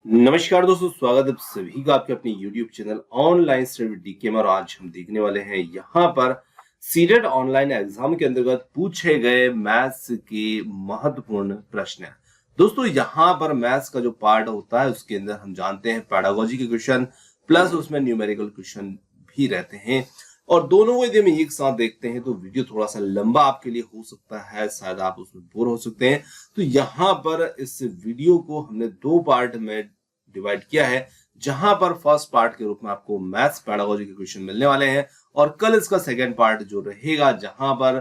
नमस्कार दोस्तों, स्वागत है आप सभी का आपके अपने YouTube channel online study DK में। और आज हम देखने वाले हैं यहाँ पर सीटेट ऑनलाइन एग्जाम के अंतर्गत पूछे गए मैथ्स के महत्वपूर्ण प्रश्न। दोस्तों यहाँ पर मैथ्स का जो पार्ट होता है उसके अंदर हम जानते हैं पेडागोजी के क्वेश्चन प्लस उसमें न्यूमेरिकल क्वेश्चन भी रहते हैं। और दोनों को यदि हम एक साथ देखते हैं तो वीडियो थोड़ा सा लंबा आपके लिए हो सकता है, शायद आप उसमें बोर हो सकते हैं। तो यहाँ पर इस वीडियो को हमने दो पार्ट में डिवाइड किया है, जहां पर फर्स्ट पार्ट के रूप में आपको मैथ्स पेडागोजी के क्वेश्चन मिलने वाले हैं और कल इसका सेकंड पार्ट जो रहेगा जहां पर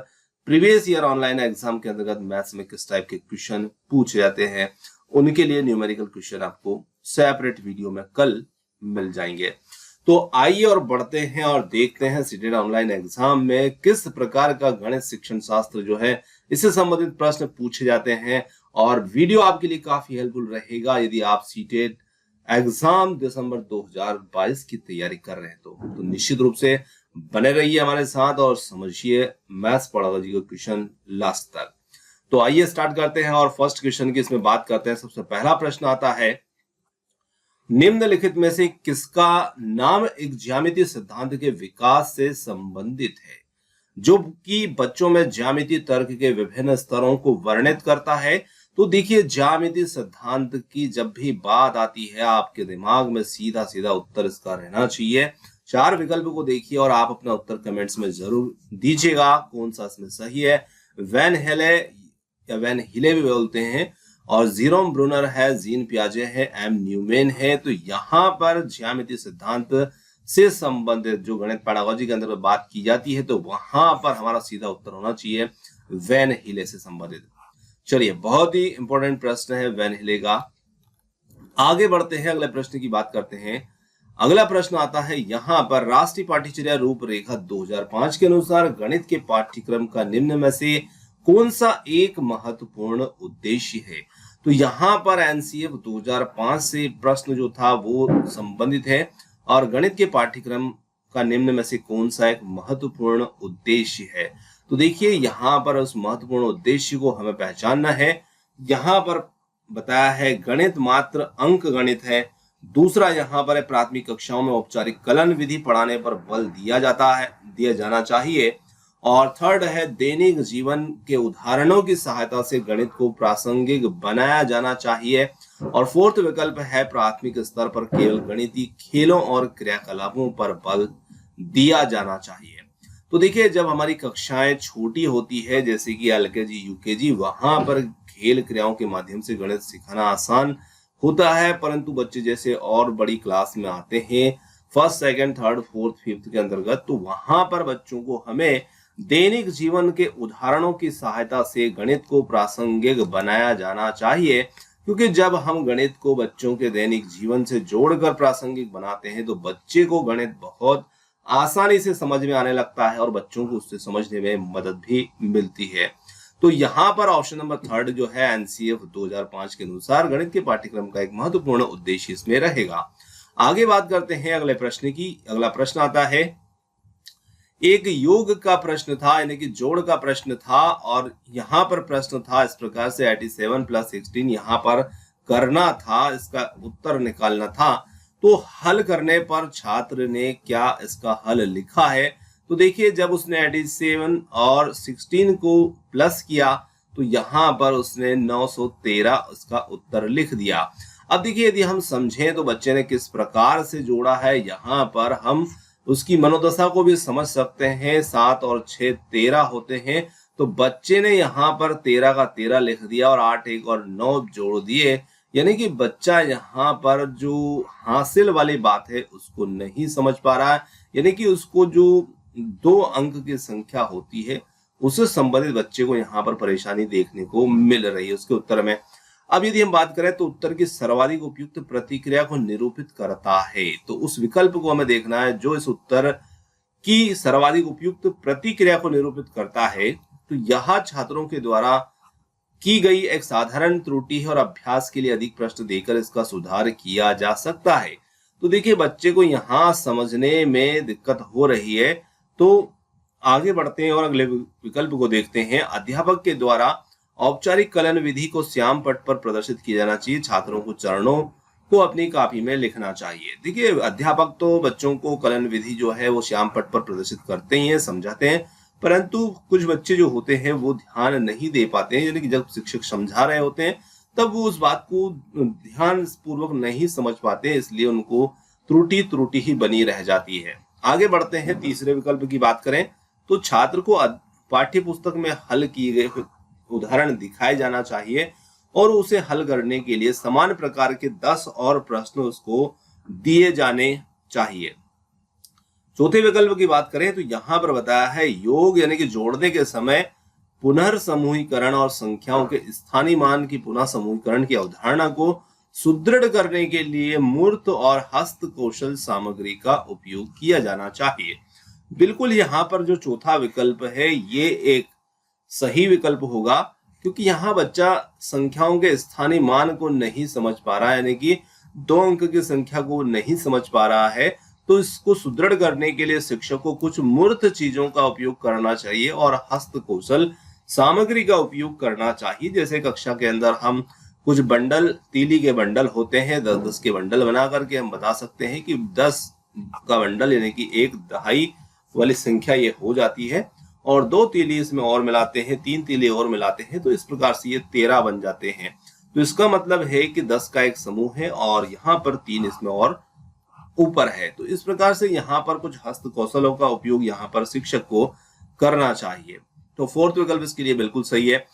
प्रीवियस ईयर ऑनलाइन एग्जाम के अंतर्गत मैथ्स में किस टाइप के क्वेश्चन पूछे जाते हैं उनके लिए न्यूमेरिकल क्वेश्चन आपको सेपरेट वीडियो में कल मिल जाएंगे। तो आइए और बढ़ते हैं और देखते हैं सीटेट ऑनलाइन एग्जाम में किस प्रकार का गणित शिक्षण शास्त्र जो है इससे संबंधित प्रश्न पूछे जाते हैं। और वीडियो आपके लिए काफी हेल्पफुल रहेगा यदि आप सीटेट एग्जाम दिसंबर 2022 की तैयारी कर रहे हैं तो निश्चित रूप से बने रहिए हमारे साथ और समझिए मैथ्स पेडागोजी का क्वेश्चन लास्ट तक। तो आइए स्टार्ट करते हैं और फर्स्ट क्वेश्चन की इसमें बात करते हैं। सबसे पहला प्रश्न आता है, निम्नलिखित में से किसका नाम एक ज्यामितीय सिद्धांत के विकास से संबंधित है जो कि बच्चों में ज्यामितीय तर्क के विभिन्न स्तरों को वर्णित करता है। तो देखिए ज्यामितीय सिद्धांत की जब भी बात आती है आपके दिमाग में सीधा सीधा उत्तर इसका रहना चाहिए। चार विकल्प को देखिए और आप अपना उत्तर कमेंट्स में जरूर दीजिएगा कौन सा इसमें सही है। वैन हेले या वैन हिले भी बोलते हैं, और जीरोम ब्रूनर है, जीन पियाजे है, एम न्यूमेन है। तो यहाँ पर ज्यामितीय सिद्धांत से संबंधित जो गणित पेडागोजी के अंदर बात की जाती है तो वहां पर हमारा सीधा उत्तर होना चाहिए वैन हिले से संबंधित। चलिए बहुत ही इंपॉर्टेंट प्रश्न है वैन हिले का। आगे बढ़ते हैं, अगले प्रश्न की बात करते हैं। अगला प्रश्न आता है यहाँ पर, राष्ट्रीय पाठ्यचर्या रूपरेखा 2005 के अनुसार गणित के पाठ्यक्रम का निम्न में से कौन सा एक महत्वपूर्ण उद्देश्य है। तो यहाँ पर एनसीएफ 2005 से प्रश्न जो था वो संबंधित है और गणित के पाठ्यक्रम का निम्न में से कौन सा एक महत्वपूर्ण उद्देश्य है। तो देखिए यहाँ पर उस महत्वपूर्ण उद्देश्य को हमें पहचानना है। यहाँ पर बताया है गणित मात्र अंक गणित है। दूसरा यहाँ पर प्राथमिक कक्षाओं में औपचारिक कलन विधि पढ़ाने पर बल दिया जाना चाहिए। और थर्ड है दैनिक जीवन के उदाहरणों की सहायता से गणित को प्रासंगिक बनाया जाना चाहिए। और फोर्थ विकल्प है प्राथमिक स्तर पर केवल गणितीय खेलों और क्रियाकलापों पर बल दिया जाना चाहिए। तो देखिए जब हमारी कक्षाएं छोटी होती है जैसे कि एलकेजी यूकेजी, वहां पर खेल क्रियाओं के माध्यम से गणित सिखाना आसान होता है, परंतु बच्चे जैसे और बड़ी क्लास में आते हैं first second third fourth fifth के अंतर्गत, तो वहां पर बच्चों को हमें दैनिक जीवन के उदाहरणों की सहायता से गणित को प्रासंगिक बनाया जाना चाहिए। क्योंकि जब हम गणित को बच्चों के दैनिक जीवन से जोड़कर प्रासंगिक बनाते हैं तो बच्चे को गणित बहुत आसानी से समझ में आने लगता है और बच्चों को उससे समझने में मदद भी मिलती है। तो यहाँ पर ऑप्शन नंबर थर्ड जो है एनसीएफ 2005 के अनुसार गणित के पाठ्यक्रम का एक महत्वपूर्ण उद्देश्य इसमें रहेगा। आगे बात करते हैं अगले प्रश्न की। अगला प्रश्न आता है, एक योग का प्रश्न था यानी कि जोड़ का प्रश्न था और यहाँ पर प्रश्न था इस प्रकार से 87 + 16 यहाँ पर करना था, इसका उत्तर निकालना था। तो हल करने पर छात्र ने क्या इसका हल लिखा है। तो देखिए जब उसने 87 और 16 को प्लस किया तो यहाँ पर उसने 913 इसका उत्तर लिख दिया। अब देखिए यदि हम समझें तो बच्चे ने किस प्रकार से जोड़ा है, यहाँ पर हम उसकी मनोदशा को भी समझ सकते हैं। 7 और 6 13 होते हैं, तो बच्चे ने यहाँ पर 13 का 13 लिख दिया और 8 1 और 9 जोड़ दिए, यानी कि बच्चा यहाँ पर जो हासिल वाली बात है उसको नहीं समझ पा रहा है, यानी कि उसको जो 2 अंक की संख्या होती है उससे संबंधित बच्चे को यहाँ पर परेशानी देखने को मिल रही है उसके उत्तर में। अब यदि हम बात करें तो उत्तर की सर्वाधिक उपयुक्त प्रतिक्रिया को निरूपित करता है, तो उस विकल्प को हमें देखना है जो इस उत्तर की सर्वाधिक उपयुक्त प्रतिक्रिया को निरूपित करता है। तो यह छात्रों के द्वारा की गई एक साधारण त्रुटि है और अभ्यास के लिए अधिक प्रश्न देकर इसका सुधार किया जा सकता है। तो देखिए बच्चे को यहाँ समझने में दिक्कत हो रही है। तो आगे बढ़ते हैं और अगले विकल्प को देखते हैं। अध्यापक के द्वारा औपचारिक कलन विधि को श्याम पट पर प्रदर्शित किया जाना चाहिए। छात्रों को चरणों को अपनी कॉपी में लिखना चाहिए। देखिए, अध्यापक तो बच्चों को कलन विधि जो है वो श्याम पट पर प्रदर्शित करते ही हैं, समझाते हैं, परंतु कुछ बच्चे जो होते हैं वो ध्यान नहीं दे पाते हैं, यानी कि जब शिक्षक समझा रहे होते हैं तब वो उस बात को ध्यान पूर्वक नहीं समझ पाते, इसलिए उनको त्रुटि ही बनी रह जाती है। आगे बढ़ते हैं, तीसरे विकल्प की बात करें तो छात्र को पाठ्य पुस्तक में हल किए गए उदाहरण दिखाए जाना चाहिए और उसे हल करने के लिए समान प्रकार के 10 और प्रश्न उसको दिए जाने चाहिए। चौथे विकल्प की बात करें तो यहां पर बताया है योग यानी कि जोड़ने के समय पुनर्समूहीकरण और संख्याओं के स्थानीय मान की पुनः समूहीकरण की अवधारणा को सुदृढ़ करने के लिए मूर्त और हस्त कौशल सामग्री का उपयोग किया जाना चाहिए। बिल्कुल यहाँ पर जो चौथा विकल्प है ये एक सही विकल्प होगा, क्योंकि यहाँ बच्चा संख्याओं के स्थानीय मान को नहीं समझ पा रहा है, यानी कि 2 अंक की संख्या को नहीं समझ पा रहा है, तो इसको सुदृढ़ करने के लिए शिक्षक को कुछ मूर्त चीजों का उपयोग करना चाहिए और हस्त कौशल सामग्री का उपयोग करना चाहिए। जैसे कक्षा के अंदर हम कुछ बंडल, तीली के बंडल होते हैं, 10-10 के बंडल बना करके हम बता सकते हैं कि 10 का बंडल यानी कि 1 दहाई वाली संख्या ये हो जाती है, और 2 तीली इसमें और मिलाते हैं, 3 तीली और मिलाते हैं, तो इस प्रकार से ये 13 बन जाते हैं। तो इसका मतलब है कि 10 का एक समूह है और यहाँ पर 3 इसमें और ऊपर है। तो इस प्रकार से यहाँ पर कुछ हस्त कौशलों का उपयोग यहाँ पर शिक्षक को करना चाहिए। तो फोर्थ विकल्प इसके लिए बिल्कुल सही है।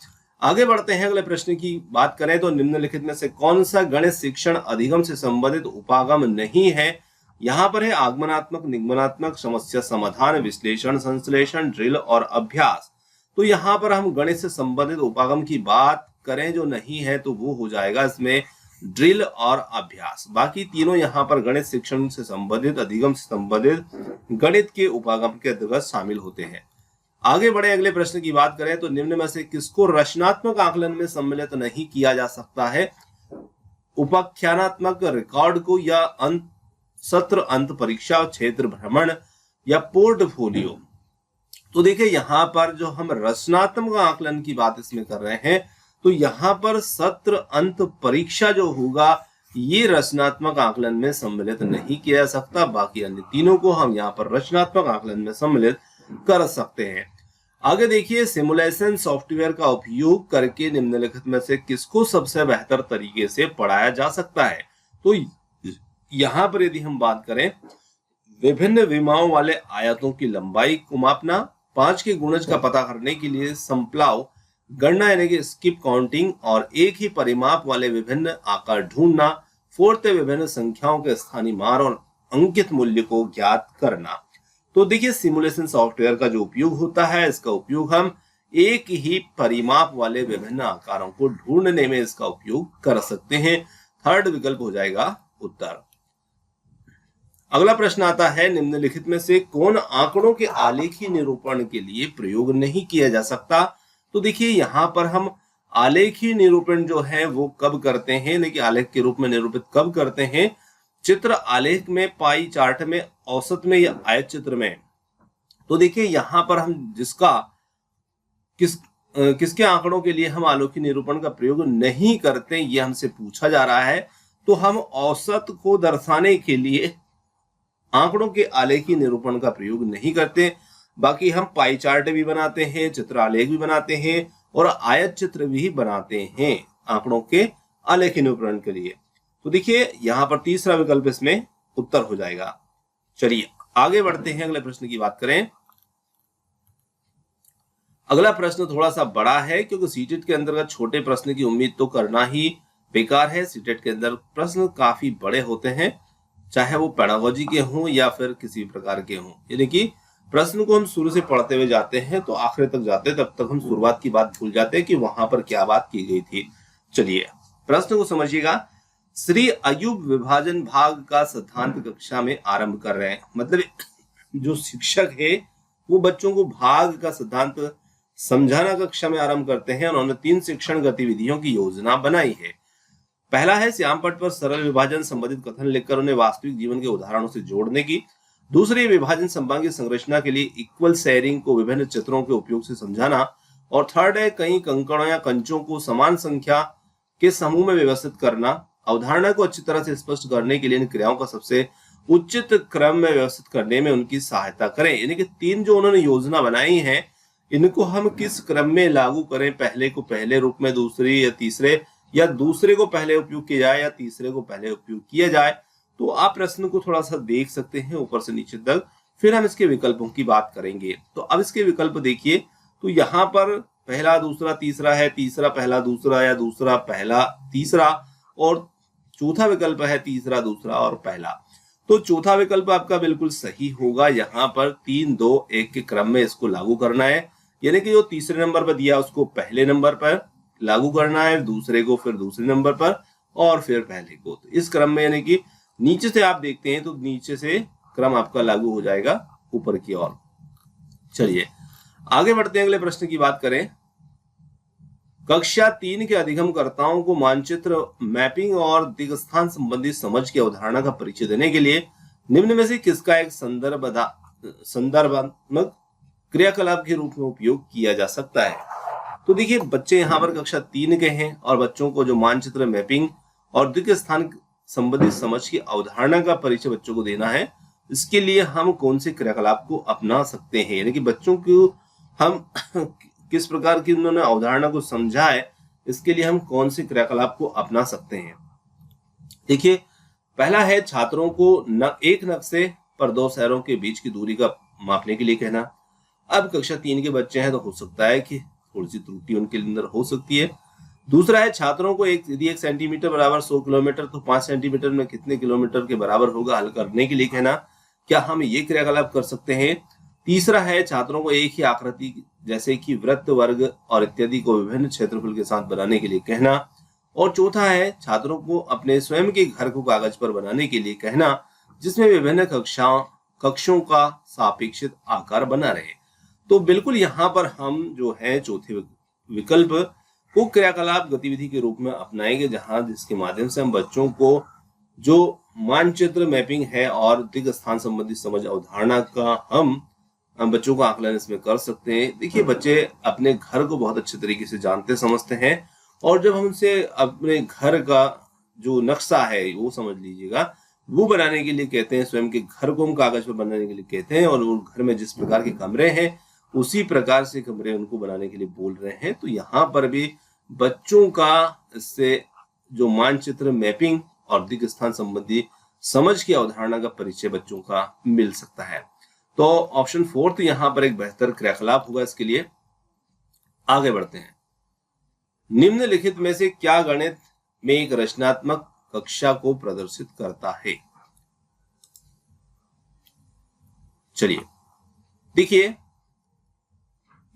आगे बढ़ते हैं, अगले प्रश्न की बात करें तो निम्नलिखित में से कौन सा गणित शिक्षण अधिगम से संबंधित उपागम नहीं है। यहाँ पर है आगमनात्मक, निगमनात्मक, समस्या समाधान, विश्लेषण, संश्लेषण, ड्रिल और अभ्यास। तो यहाँ पर हम गणित से संबंधित उपागम की बात करें जो नहीं है तो वो हो जाएगा इसमें ड्रिल और अभ्यास। बाकी तीनों यहाँ पर गणित शिक्षण से संबंधित, अधिगम से संबंधित गणित के उपागम के अंतर्गत शामिल होते हैं। आगे बढ़े, अगले प्रश्न की बात करें तो निम्न में से किसको रचनात्मक आकलन में सम्मिलित नहीं किया जा सकता है। उपाख्यानात्मक रिकॉर्ड को, या सत्र अंत परीक्षा, क्षेत्र भ्रमण, या पोर्टफोलियो। तो देखिए यहाँ पर जो हम रचनात्मक आकलन की बात इसमें कर रहे हैं तो यहाँ पर सत्र अंत परीक्षा जो होगा ये रचनात्मक आकलन में सम्मिलित नहीं किया जा सकता। बाकी अन्य तीनों को हम यहाँ पर रचनात्मक आकलन में सम्मिलित कर सकते हैं। आगे देखिए, सिमुलेशन सॉफ्टवेयर का उपयोग करके निम्नलिखित में से किसको सबसे बेहतर तरीके से पढ़ाया जा सकता है। तो यहाँ पर यदि हम बात करें, विभिन्न विमाओं वाले आयतों की लंबाई को मापना, 5 के गुणज का पता करने के लिए संप्लाव गणना यानी कि स्किप काउंटिंग, और एक ही परिमाप वाले विभिन्न आकार ढूंढना, फोर्थ विभिन्न संख्याओं के स्थानीय मान और अंकित मूल्य को ज्ञात करना। तो देखिए, सिमुलेशन सॉफ्टवेयर का जो उपयोग होता है इसका उपयोग हम एक ही परिमाप वाले विभिन्न आकारों को ढूंढने में इसका उपयोग कर सकते हैं। थर्ड विकल्प हो जाएगा उत्तर। अगला प्रश्न आता है, निम्नलिखित में से कौन आंकड़ों के आलेखी निरूपण के लिए प्रयोग नहीं किया जा सकता। तो देखिए यहाँ पर हम आलेखी निरूपण जो है वो कब करते हैं, यानी कि आलेख के रूप में निरूपित कब करते हैं, चित्र आलेख में, पाई चार्ट में, औसत में, या आयत चित्र में। तो देखिए यहाँ पर हम किसके आंकड़ों के लिए हम आलेखी निरूपण का प्रयोग नहीं करते ये हमसे पूछा जा रहा है। तो हम औसत को दर्शाने के लिए आंकड़ों के आलेखी निरूपण का प्रयोग नहीं करते। बाकी हम पाई चार्ट भी बनाते हैं, चित्र आलेख भी बनाते हैं और आयत चित्र भी बनाते हैं आंकड़ों के आलेखी निरूपण के लिए। तो देखिए यहाँ पर तीसरा विकल्प इसमें उत्तर हो जाएगा। चलिए आगे बढ़ते हैं, अगले प्रश्न की बात करें। अगला प्रश्न थोड़ा सा बड़ा है, क्योंकि सीटेट के अंतर्गत छोटे प्रश्न की उम्मीद तो करना ही बेकार है। सीटेट के अंदर प्रश्न काफी बड़े होते हैं, चाहे वो पेडागोजी के हों या फिर किसी प्रकार के हों। यानी कि प्रश्न को हम शुरू से पढ़ते हुए जाते हैं तो आखिर तक जाते हैं, तब तक हम शुरुआत की बात भूल जाते हैं कि वहां पर क्या बात की गई थी। चलिए प्रश्न को समझिएगा। श्री अयूब विभाजन भाग का सिद्धांत कक्षा में आरंभ कर रहे हैं। मतलब जो शिक्षक है वो बच्चों को भाग का सिद्धांत समझाना कक्षा में आरंभ करते हैं। उन्होंने 3 शिक्षण गतिविधियों की योजना बनाई है। पहला है श्याम पट पर सरल विभाजन संबंधित कथन लिखकर उन्हें वास्तविक जीवन के उदाहरणों से जोड़ने की। दूसरी, विभाजन संबंधी संरचना के लिए इक्वल शेयरिंग को विभिन्न चित्रों के उपयोग से समझाना। और थर्ड है कई कंकड़ों या कंचों को समान संख्या के समूह में व्यवस्थित करना। अवधारणा को अच्छी तरह से स्पष्ट करने के लिए इन क्रियाओं का सबसे उचित क्रम में व्यवस्थित करने में उनकी सहायता करें। यानी कि 3 जो उन्होंने योजना बनाई है, इनको हम किस क्रम में लागू करें, पहले को पहले रूप में, दूसरी या तीसरे, या दूसरे को पहले उपयोग किया जाए या तीसरे को पहले उपयोग किया जाए। तो आप प्रश्न को थोड़ा सा देख सकते हैं ऊपर से नीचे तक, फिर हम इसके विकल्पों की बात करेंगे। तो अब इसके विकल्प देखिए, तो यहाँ पर पहला दूसरा तीसरा है, तीसरा पहला दूसरा या दूसरा पहला तीसरा, और चौथा विकल्प है तीसरा दूसरा और पहला। तो चौथा विकल्प आपका बिल्कुल सही होगा। यहाँ पर 3 2 1 के क्रम में इसको लागू करना है, यानी कि जो तीसरे नंबर पर दिया उसको पहले नंबर पर लागू करना है, दूसरे को फिर दूसरे नंबर पर, और फिर पहले को। तो इस क्रम में, यानी कि नीचे से आप देखते हैं तो नीचे से क्रम आपका लागू हो जाएगा ऊपर की ओर। चलिए आगे बढ़ते हैं, अगले प्रश्न की बात करें। कक्षा 3 के अधिगमकर्ताओं को मानचित्र मैपिंग और दिक्स्थान संबंधी समझ की अवधारणा का परिचय देने के लिए निम्न में से किसका एक संदर्भात्मक क्रियाकलाप के रूप में उपयोग किया जा सकता है। तो देखिए, बच्चे यहाँ पर कक्षा 3 के हैं और बच्चों को जो मानचित्र मैपिंग और दिक्स्थान संबंधित समझ की अवधारणा का परिचय बच्चों को देना है, इसके लिए हम कौन से क्रियाकलाप को अपना सकते हैं, यानी कि बच्चों को हम किस प्रकार की उन्होंने अवधारणा को समझा है, इसके लिए हम कौन से क्रियाकलाप को अपना सकते हैं। देखिए, पहला है छात्रों को एक नक्शे पर 2 शहरों के बीच की दूरी का मापने के लिए कहना। अब कक्षा 3 के बच्चे हैं तो हो सकता है कि थोड़ी सी त्रुटि उनके अंदर हो सकती है। दूसरा है छात्रों को यदि 1 सेंटीमीटर बराबर 100 किलोमीटर तो 5 सेंटीमीटर में कितने किलोमीटर के बराबर होगा, हल करने के लिए कहना। क्या हम ये क्रियाकलाप कर सकते हैं। तीसरा है छात्रों को एक ही आकृति जैसे कि वृत्त, वर्ग और इत्यादि को विभिन्न क्षेत्रफल के साथ बनाने के लिए कहना। और चौथा है छात्रों को अपने स्वयं के घर को कागज पर बनाने के लिए कहना, जिसमें विभिन्न कक्षों का सापेक्षित आकार बना रहे। तो बिल्कुल यहाँ पर हम जो है चौथे विकल्प को क्रियाकलाप गतिविधि के रूप में अपनाएंगे, जिसके माध्यम से हम बच्चों को जो मानचित्र मैपिंग है और दिक्स्थान संबंधी समझ अवधारणा का हम बच्चों का आकलन इसमें कर सकते हैं। देखिए, बच्चे अपने घर को बहुत अच्छे तरीके से जानते समझते हैं, और जब हम उनसे अपने घर का जो नक्शा है वो समझ लीजिएगा, वो बनाने के लिए कहते हैं, स्वयं के घर को हम कागज पर बनाने के लिए कहते हैं, और वो घर में जिस प्रकार के कमरे हैं उसी प्रकार से कमरे उनको बनाने के लिए बोल रहे हैं। तो यहाँ पर भी बच्चों का इससे जो मानचित्र मैपिंग और दिक्स्थान संबंधी समझ की अवधारणा का परिचय बच्चों का मिल सकता है। तो ऑप्शन 4 यहाँ पर एक बेहतर क्रियाकलाप होगा इसके लिए। आगे बढ़ते हैं। निम्नलिखित में से क्या गणित में एक रचनात्मक कक्षा को प्रदर्शित करता है। चलिए देखिए,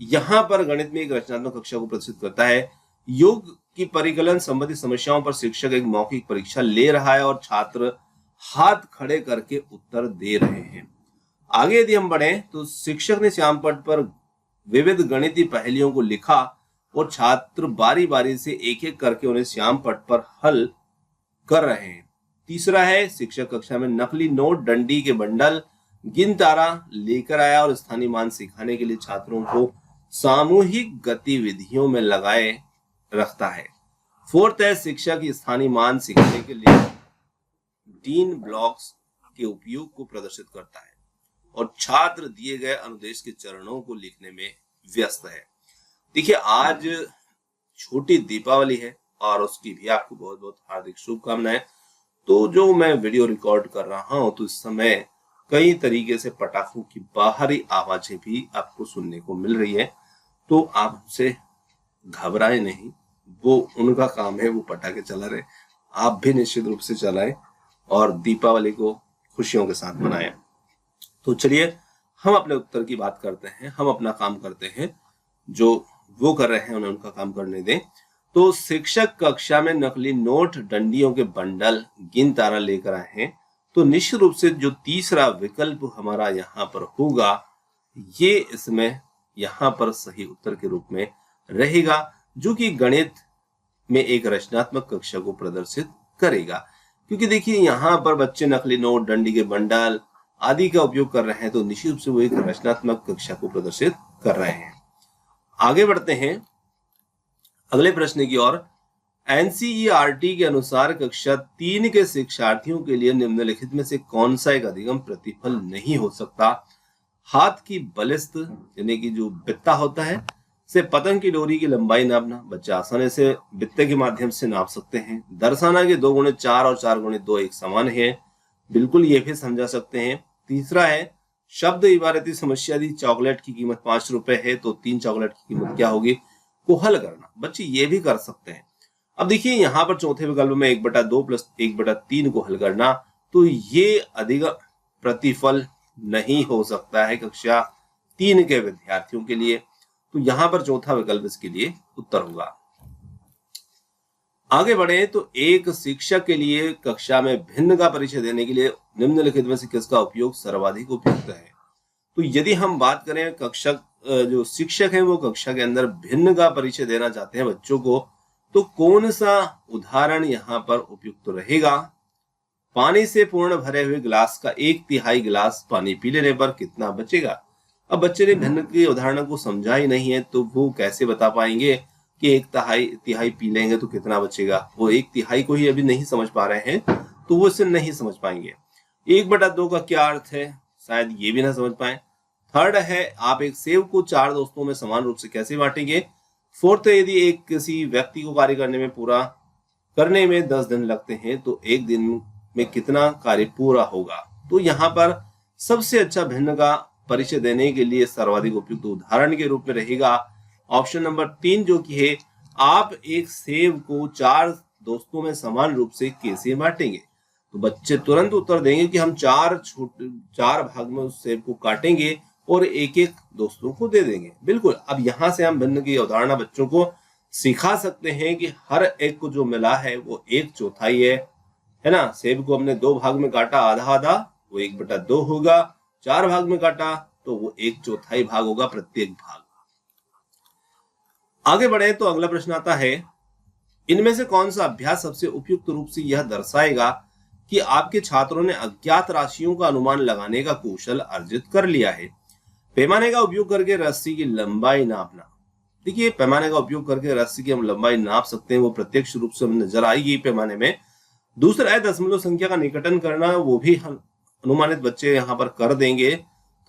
यहां पर गणित में एक रचनात्मक कक्षा को प्रदर्शित करता है। योग की परिकलन संबंधी समस्याओं पर शिक्षक एक मौखिक परीक्षा ले रहा है और छात्र हाथ खड़े करके उत्तर दे रहे हैं। आगे यदि हम बढ़े तो शिक्षक ने श्यामपट्ट पर विविध गणितीय पहेलियों को लिखा और छात्र बारी बारी से एक एक करके उन्हें श्यामपट्ट पर हल कर रहे हैं। तीसरा है शिक्षक कक्षा में नकली नोट, डंडी के बंडल, गिन तारा लेकर आया और स्थानीय मान सिखाने के लिए छात्रों को सामूहिक गतिविधियों में लगाए रखता है। फोर्थ है शिक्षक स्थानीय मान सिखाने के लिए डीन ब्लॉक्स के उपयोग को प्रदर्शित करता है और छात्र दिए गए अनुदेश के चरणों को लिखने में व्यस्त है। देखिए, आज छोटी दीपावली है और उसकी भी आपको बहुत बहुत हार्दिक शुभकामनाएं। तो जो मैं वीडियो रिकॉर्ड कर रहा हूं तो इस समय कई तरीके से पटाखों की बाहरी आवाजें भी आपको सुनने को मिल रही है। तो आप उनसे घबराएं नहीं, वो उनका काम है, वो पटाखे चला रहे, आप भी निश्चित रूप से चलाएं और दीपावली को खुशियों के साथ मनाएं। तो चलिए हम अपने उत्तर की बात करते हैं, हम अपना काम करते हैं, जो वो कर रहे हैं उन्हें उनका काम करने दें। तो शिक्षक कक्षा में नकली नोट, डंडियों के बंडल, गिन तारा लेकर आए हैं। तो निश्चित रूप से जो तीसरा विकल्प हमारा यहाँ पर होगा, ये इसमें यहाँ पर सही उत्तर के रूप में रहेगा, जो कि गणित में एक रचनात्मक कक्षा को प्रदर्शित करेगा। क्योंकि देखिए, यहाँ पर बच्चे नकली नोट, डंडी के बंडल आदि का उपयोग कर रहे हैं, तो निश्चित रूप से वो एक रचनात्मक कक्षा को प्रदर्शित कर रहे हैं। आगे बढ़ते हैं अगले प्रश्न की ओर। एनसीईआरटी के अनुसार कक्षा 3 के शिक्षार्थियों के लिए निम्नलिखित में से कौन सा एक अधिगम प्रतिफल नहीं हो सकता? हाथ की बलिष्ठ यानी कि जो बित्ता होता है से पतंग की डोरी की लंबाई नापना, बच्चे आसानी से बित्ते के माध्यम से नाप सकते हैं। दर्शाना के 2 गुणे 4 और 4 गुणे 2 एक समान है, बिल्कुल ये भी समझा सकते हैं। तीसरा है शब्द इबारती समस्या दी चॉकलेट की कीमत 5 रुपए है तो 3 चॉकलेट की कीमत क्या होगी? को हल करना, बच्चे ये भी कर सकते हैं। अब देखिए यहाँ पर चौथे विकल्प में 1/2 प्लस 1/3 को हल करना, तो ये अधिगम प्रतिफल नहीं हो सकता है कक्षा 3 के विद्यार्थियों के लिए। तो यहाँ पर चौथा विकल्प इसके लिए उत्तर होगा। आगे बढ़े तो एक शिक्षक के लिए कक्षा में भिन्न का परिचय देने के लिए निम्नलिखित में से किसका उपयोग सर्वाधिक उपयुक्त है? तो यदि हम बात करें जो शिक्षक है वो कक्षा के अंदर भिन्न का परिचय देना चाहते हैं बच्चों को, तो कौन सा उदाहरण यहाँ पर उपयुक्त रहेगा? पानी से पूर्ण भरे हुए गिलास का 1/3 गिलास पानी पी लेने पर कितना बचेगा? अब बच्चे ने भिन्न के उदाहरण को समझा ही नहीं है तो वो कैसे बता पाएंगे कि 1/3 पी लेंगे तो कितना बचेगा? वो 1/3 को ही अभी नहीं समझ पा रहे हैं तो वो इसे नहीं समझ पाएंगे। 1/2 का क्या अर्थ है, शायद ये भी ना समझ पाए। थर्ड है आप एक सेब को 4 दोस्तों में समान रूप से कैसे बांटेंगे? फोर्थ है यदि एक किसी व्यक्ति को कार्य करने में 10 दिन लगते हैं तो एक दिन में कितना कार्य पूरा होगा? तो यहाँ पर सबसे अच्छा भिन्न का परिचय देने के लिए सर्वाधिक उपयुक्त उदाहरण के रूप में रहेगा ऑप्शन नंबर 3, जो कि है आप एक सेब को 4 दोस्तों में समान रूप से कैसे बांटेंगे? तो बच्चे तुरंत उत्तर देंगे कि हम 4 भाग में उस सेब को काटेंगे और एक एक दोस्तों को दे देंगे। बिल्कुल, अब यहाँ से हम भिन्न की अवधारणा बच्चों को सिखा सकते हैं कि हर एक को जो मिला है वो 1/4 है ना। सेब को हमने 2 भाग में काटा, आधा आधा, वो 1/2 होगा। 4 भाग में काटा तो वो 1/4 भाग होगा प्रत्येक भाग। आगे बढ़े तो अगला प्रश्न आता है, इनमें से कौन सा अभ्यास सबसे उपयुक्त रूप से यह दर्शाएगा कि आपके छात्रों ने अज्ञात राशियों का अनुमान लगाने का कौशल अर्जित कर लिया है? पैमाने का उपयोग करके रस्सी की लंबाई नापना। देखिए, पैमाने का उपयोग करके रस्सी की हम लंबाई नाप सकते हैं, वो प्रत्यक्ष रूप से हमें नजर आएगी पैमाने में। दूसरा है दशमलव संख्या का निकटन करना, वो भी हम अनुमानित बच्चे यहाँ पर कर देंगे।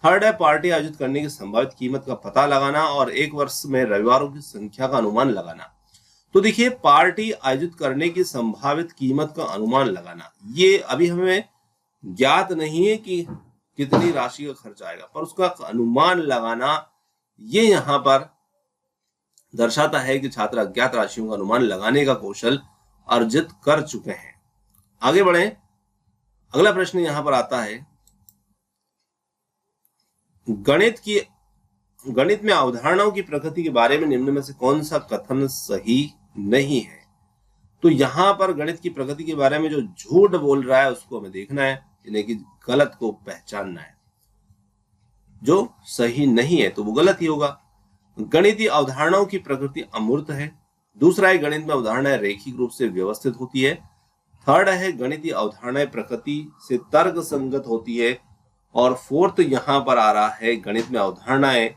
थर्ड है पार्टी आयोजित करने की संभावित कीमत का पता लगाना और एक वर्ष में रविवारों की संख्या का अनुमान लगाना। तो देखिए, पार्टी आयोजित करने की संभावित कीमत का अनुमान लगाना, ये अभी हमें ज्ञात नहीं है कि कितनी राशि का खर्च आएगा, पर उसका अनुमान लगाना ये यहाँ पर दर्शाता है कि छात्र अज्ञात राशियों का अनुमान लगाने का कौशल अर्जित कर चुके हैं। आगे बढ़े, अगला प्रश्न यहाँ पर आता है, गणित में अवधारणाओं की प्रकृति के बारे में निम्न में से कौन सा कथन सही नहीं है? तो यहाँ पर गणित की प्रकृति के बारे में जो झूठ बोल रहा है उसको हमें देखना है, यानी कि गलत को पहचानना है। जो सही नहीं है तो वो गलत ही होगा। गणितीय अवधारणाओं की प्रकृति अमूर्त है। दूसरा है गणित में अवधारणाएं रैखिक रूप से व्यवस्थित होती है। थर्ड है गणितीय अवधारणाएं प्रकृति से तर्क संगत होती है। और फोर्थ यहाँ पर आ रहा है गणित में अवधारणाएं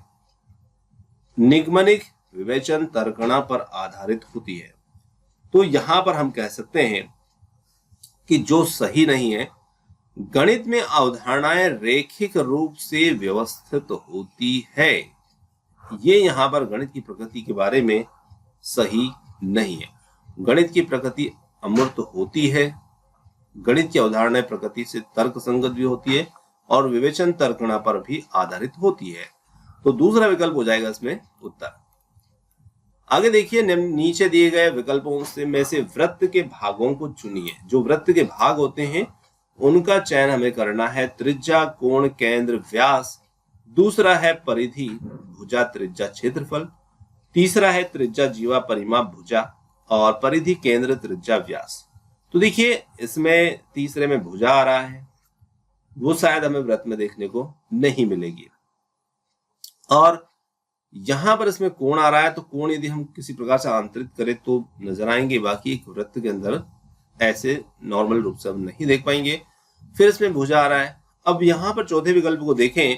निगमनिक विवेचन तर्कणा पर आधारित होती है। तो यहाँ पर हम कह सकते हैं कि जो सही नहीं है, गणित में अवधारणाएं रैखिक रूप से व्यवस्थित होती है, ये यहाँ पर गणित की प्रकृति के बारे में सही नहीं है। गणित की प्रकृति अमूर्त होती है, गणित की अवधारणाएं प्रकृति से तर्क संगत भी होती है और विवेचन तर्कणा पर भी आधारित होती है। तो दूसरा विकल्प हो जाएगा इसमें उत्तर। आगे देखिए, नीचे दिए गए विकल्पों में से वृत्त के भागों को चुनिए। जो वृत्त के भाग होते हैं उनका चयन हमें करना है। त्रिज्या, कोण, केंद्र, व्यास। दूसरा है परिधि, भुजा, त्रिज्या, क्षेत्रफल। तीसरा है त्रिज्या, जीवा, परिमाप, भुजा। और परिधि, केंद्र, त्रिज्या, व्यास। तो देखिए, इसमें तीसरे में भुजा आ रहा है, वो शायद हमें वृत्त में देखने को नहीं मिलेगी। और यहां पर इसमें कोण आ रहा है, तो कोण यदि हम किसी प्रकार से आंतरित करें तो नजर आएंगे, बाकी एक वृत्त के अंदर ऐसे नॉर्मल रूप से हम नहीं देख पाएंगे। फिर इसमें भुजा आ रहा है। अब यहाँ पर चौथे विकल्प को देखें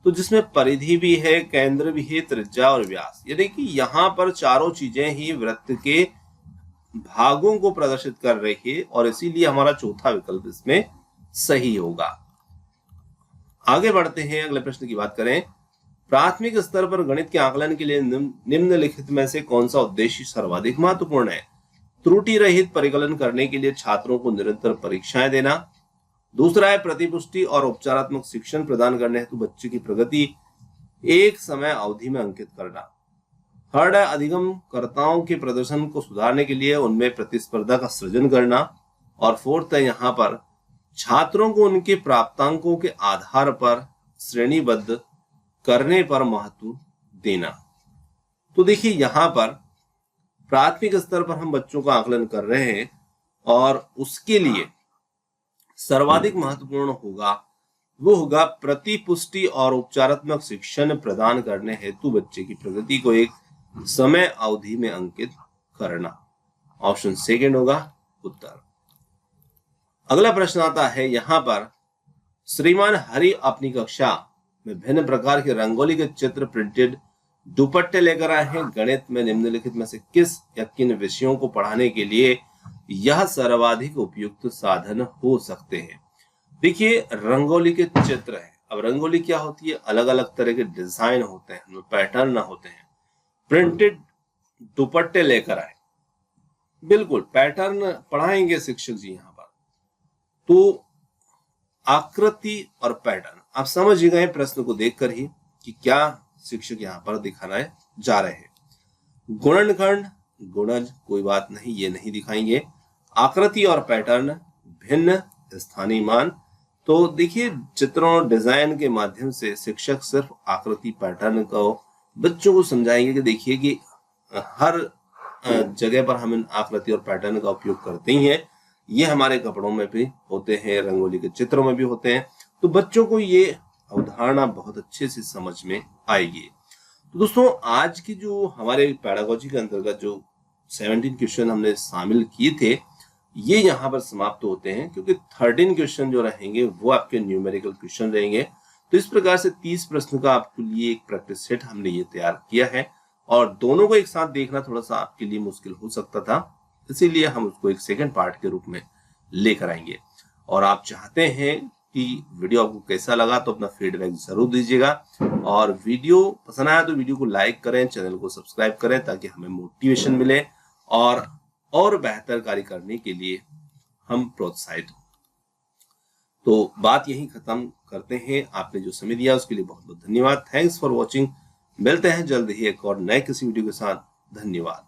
तो जिसमें परिधि भी है, केंद्र भी है, त्रिज्या और व्यास, यानी कि यहाँ पर चारों चीजें ही वृत्त के भागों को प्रदर्शित कर रही है और इसीलिए हमारा चौथा विकल्प इसमें सही होगा। आगे बढ़ते हैं, अगले प्रश्न की बात करें। प्राथमिक स्तर पर गणित के आकलन के लिए निम्नलिखित में से कौन सा उद्देश्य सर्वाधिक महत्वपूर्ण है? त्रुटि रहित परिकलन करने के लिए छात्रों को निरंतर परीक्षाएं देना। दूसरा है प्रतिपुष्टि और उपचारात्मक शिक्षण प्रदान करने हेतु बच्चे की प्रगति एक समय अवधि में अंकित करना। थर्ड है अधिगमकर्ताओं के प्रदर्शन को सुधारने के लिए उनमें प्रतिस्पर्धा का सृजन करना। और फोर्थ है यहाँ पर छात्रों को उनके प्राप्तांकों के आधार पर श्रेणीबद्ध करने पर महत्व देना। तो देखिए यहाँ पर प्राथमिक स्तर पर हम बच्चों का आकलन कर रहे हैं और उसके लिए सर्वाधिक महत्वपूर्ण वो होगा प्रतिपुष्टि और उपचारात्मक शिक्षण प्रदान करने हेतु बच्चे की प्रगति को एक समय अवधि में अंकित करना। ऑप्शन सेकंड होगा उत्तर। अगला प्रश्न आता है यहाँ पर, श्रीमान हरि अपनी कक्षा में भिन्न प्रकार के रंगोली के चित्र प्रिंटेड दुपट्टे लेकर आए हैं। गणित में निम्नलिखित में से किस या किन विषयों को पढ़ाने के लिए यह सर्वाधिक उपयुक्त साधन हो सकते हैं? देखिए रंगोली के चित्र है। अब रंगोली क्या होती है? अलग अलग तरह के डिजाइन होते हैं, पैटर्न होते हैं। प्रिंटेड दुपट्टे लेकर आए, बिल्कुल पैटर्न पढ़ाएंगे शिक्षक जी यहाँ पर। तो आकृति और पैटर्न आप समझ गए प्रश्न को देखकर ही कि क्या शिक्षक यहाँ पर दिखाना जा रहे हैं। गुणनखंड गुणज कोई बात नहीं, ये नहीं दिखाएंगे। आकृति और पैटर्न भिन्न स्थानीय मान। तो देखिए चित्रों डिजाइन के माध्यम से शिक्षक सिर्फ आकृति पैटर्न को बच्चों को समझाएंगे कि देखिए कि हर जगह पर हम आकृति और पैटर्न का उपयोग करते ही हैं। ये हमारे कपड़ों में भी होते हैं, रंगोली के चित्रों में भी होते हैं। तो बच्चों को ये अवधारणा बहुत अच्छे से समझ में आएगी। तो दोस्तों आज की जो हमारे पेडागोजी के अंतर्गत जो 17 क्वेश्चन हमने शामिल किए थे ये यहाँ पर समाप्त होते हैं, क्योंकि 13 क्वेश्चन जो रहेंगे वो आपके न्यूमेरिकल क्वेश्चन रहेंगे। तो इस प्रकार से 30 प्रश्न का आपके लिए एक प्रैक्टिस सेट हमने ये तैयार किया है और दोनों को एक साथ देखना थोड़ा सा आपके लिए मुश्किल हो सकता था, इसीलिए हम उसको एक सेकंड पार्ट के रूप में लेकर आएंगे। और आप चाहते हैं कि वीडियो आपको कैसा लगा तो अपना फीडबैक जरूर दीजिएगा और वीडियो पसंद आया तो वीडियो को लाइक करें, चैनल को सब्सक्राइब करें ताकि हमें मोटिवेशन मिले और बेहतर कार्य करने के लिए हम प्रोत्साहित हो। तो बात यही खत्म करते हैं। आपने जो समय दिया उसके लिए बहुत बहुत धन्यवाद। Thanks for watching. मिलते हैं जल्द ही एक और नए किसी वीडियो के साथ। धन्यवाद।